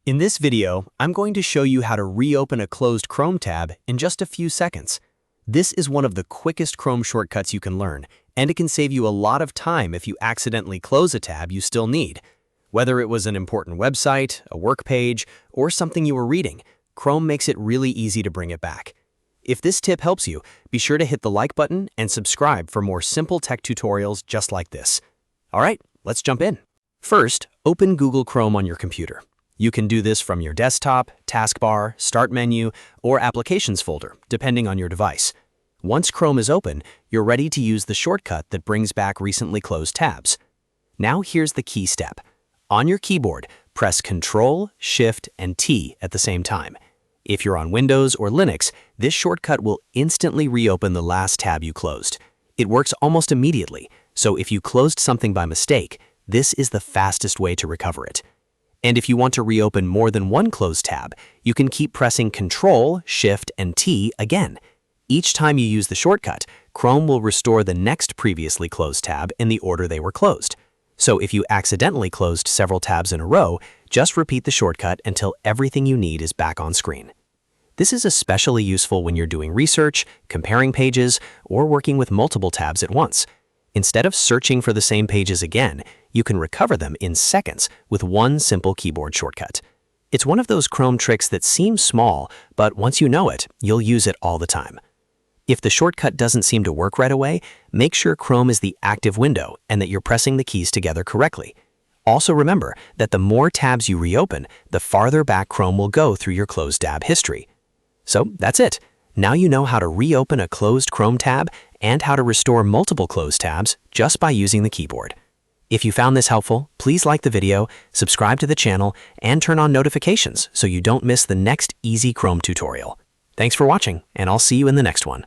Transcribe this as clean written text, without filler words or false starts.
In this video, I'm going to show you how to reopen a closed Chrome tab in just a few seconds. This is one of the quickest Chrome shortcuts you can learn, and it can save you a lot of time if you accidentally close a tab you still need. Whether it was an important website, a work page, or something you were reading, Chrome makes it really easy to bring it back. If this tip helps you, be sure to hit the like button and subscribe for more simple tech tutorials just like this. All right, let's jump in. First, open Google Chrome on your computer. You can do this from your desktop, taskbar, start menu, or applications folder, depending on your device. Once Chrome is open, you're ready to use the shortcut that brings back recently closed tabs. Now here's the key step. On your keyboard, press Ctrl, Shift, and T at the same time. If you're on Windows or Linux, this shortcut will instantly reopen the last tab you closed. It works almost immediately, so if you closed something by mistake, this is the fastest way to recover it. And if you want to reopen more than one closed tab, you can keep pressing Ctrl, Shift, and T again. Each time you use the shortcut, Chrome will restore the next previously closed tab in the order they were closed. So if you accidentally closed several tabs in a row, just repeat the shortcut until everything you need is back on screen. This is especially useful when you're doing research, comparing pages, or working with multiple tabs at once. Instead of searching for the same pages again, you can recover them in seconds with one simple keyboard shortcut. It's one of those Chrome tricks that seems small, but once you know it, you'll use it all the time. If the shortcut doesn't seem to work right away, make sure Chrome is the active window and that you're pressing the keys together correctly. Also remember that the more tabs you reopen, the farther back Chrome will go through your closed tab history. So that's it. Now you know how to reopen a closed Chrome tab and how to restore multiple closed tabs just by using the keyboard. If you found this helpful, please like the video, subscribe to the channel, and turn on notifications so you don't miss the next easy Chrome tutorial. Thanks for watching, and I'll see you in the next one.